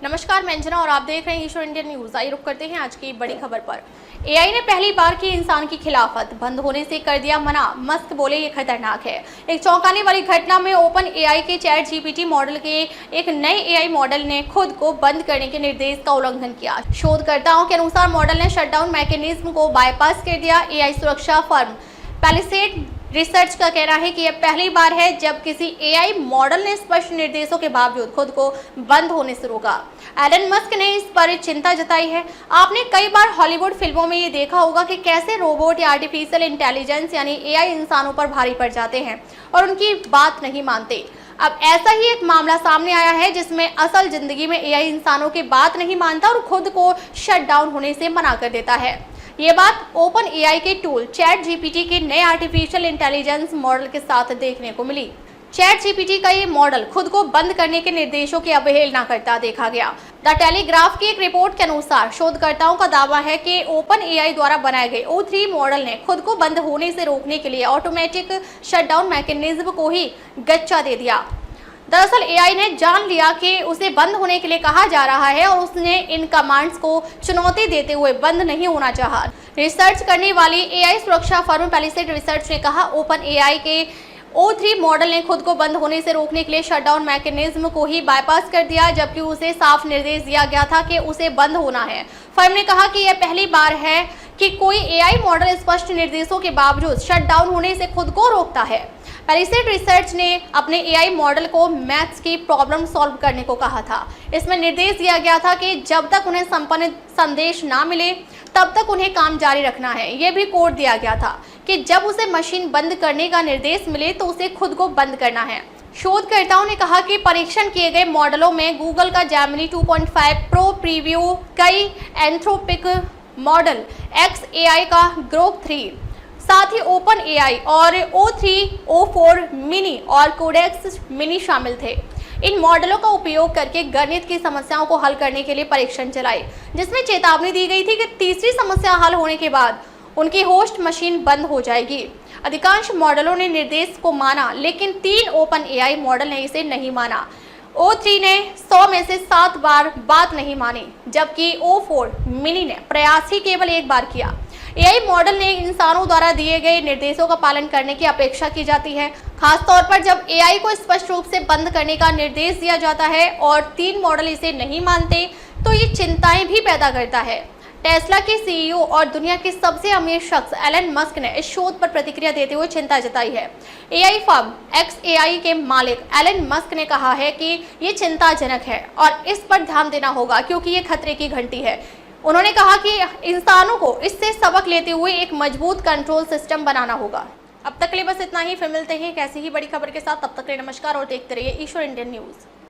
नमस्कार, मैं अंजना और आप देख रहे हैं ईश्वर इंडियन न्यूज। आइए रुक करते हैं आज की बड़ी खबर पर। एआई ने पहली बार की इंसान की खिलाफत, बंद होने से कर दिया मना। मस्क बोले ये खतरनाक है। एक चौंकाने वाली घटना में ओपन एआई के चैट जीपीटी मॉडल के एक नए एआई मॉडल ने खुद को बंद करने के निर्देश का उल्लंघन किया। शोधकर्ताओं के अनुसार मॉडल ने शटडाउन मैकेनिज्म को बाईपास कर दिया। एआई सुरक्षा फर्म पैलिसेड रिसर्च का कहना है कि यह पहली बार है जब किसी एआई मॉडल ने स्पष्ट निर्देशों के बावजूद खुद को बंद होने से रोका। एलन मस्क ने इस पर चिंता जताई है। आपने कई बार हॉलीवुड फिल्मों में ये देखा होगा कि कैसे रोबोट या आर्टिफिशियल इंटेलिजेंस यानी एआई इंसानों पर भारी पड़ जाते हैं और उनकी बात नहीं मानते। अब ऐसा ही एक मामला सामने आया है जिसमें असल जिंदगी में एआई इंसानों की बात नहीं मानता और खुद को शट डाउन होने से मना कर देता है। ये बात ओपन एआई के टूल चैट जीपीटी के नए आर्टिफिशियल इंटेलिजेंस मॉडल के साथ देखने को मिली। चैट जीपीटी का ये मॉडल खुद को बंद करने के निर्देशों की अवहेलना करता देखा गया। द टेलीग्राफ की एक रिपोर्ट के अनुसार शोधकर्ताओं का दावा है कि ओपन एआई द्वारा बनाए गए O3 मॉडल ने खुद को बंद होने से रोकने के लिए ऑटोमेटिक शटडाउन मैकेनिज्म को ही गच्चा दे दिया। दरअसल एआई ने जान लिया कि उसे बंद होने के लिए कहा जा रहा है और उसने इन कमांड्स को चुनौती देते हुए बंद नहीं होना चाहा। रिसर्च करने वाली एआई सुरक्षा फर्म पैलिसेड रिसर्च ने कहा, ओपन एआई के O3 मॉडल ने खुद को बंद होने से रोकने के लिए शटडाउन मैकेनिज्म को ही बाईपास कर दिया, जबकि उसे साफ निर्देश दिया गया था कि उसे बंद होना है। फर्म ने कहा कि यह पहली बार है कि कोई एआई मॉडल स्पष्ट निर्देशों के बावजूद शटडाउन होने से खुद को रोकता है। पैलिसेड रिसर्च ने अपने एआई मॉडल को मैथ्स की प्रॉब्लम सॉल्व करने को कहा था। इसमें निर्देश दिया गया था कि जब तक उन्हें संपन्न संदेश ना मिले तब तक उन्हें काम जारी रखना है। यह भी कोड दिया गया था कि जब उसे मशीन बंद करने का निर्देश मिले तो उसे खुद को बंद करना है। शोधकर्ताओं ने कहा कि परीक्षण किए गए मॉडलों में गूगल का जेमिनी 2.5 प्रो प्रीव्यू, कई एंथ्रोपिक मॉडल, XAI का ग्रोक 3, साथ ही ओपन एआई और O3, O4 मिनी और कोडेक्स मिनी शामिल थे। इन मॉडलों का उपयोग करके गणित की समस्याओं को हल करने के लिए परीक्षण चलाए, जिसमें चेतावनी दी गई थी कि तीसरी समस्या हल होने के बाद उनकी होस्ट मशीन बंद हो जाएगी। अधिकांश मॉडलों ने निर्देश को माना, लेकिन 3 ओपन एआई मॉडल ने इसे नहीं माना। O3 ने 100 में से 7 बार बात नहीं मानी, जबकि O4 मिनी ने प्रयास ही केवल 1 बार किया। एआई मॉडल ने इंसानों द्वारा दिए गए निर्देशों का पालन करने की अपेक्षा की जाती है, खासतौर पर जब एआई को स्पष्ट रूप से बंद करने का निर्देश दिया जाता है और 3 मॉडल इसे नहीं मानते तो ये चिंताएं भी पैदा करता है। टेस्ला के सीईओ और दुनिया के सबसे अमीर शख्स एलन मस्क ने इस शोध पर प्रतिक्रिया देते हुए चिंता जताई है। एआई फर्म XAI के मालिक एलन मस्क ने कहा है कि ये चिंताजनक है और इस पर ध्यान देना होगा क्योंकि ये खतरे की घंटी है। उन्होंने कहा कि इंसानों को इससे सबक लेते हुए एक मजबूत कंट्रोल सिस्टम बनाना होगा। अब तक के लिए बस इतना ही। फिर मिलते हैं एक ऐसी ही बड़ी खबर के साथ। तब तक के लिए नमस्कार और देखते रहिए ईश्वर इंडियन न्यूज।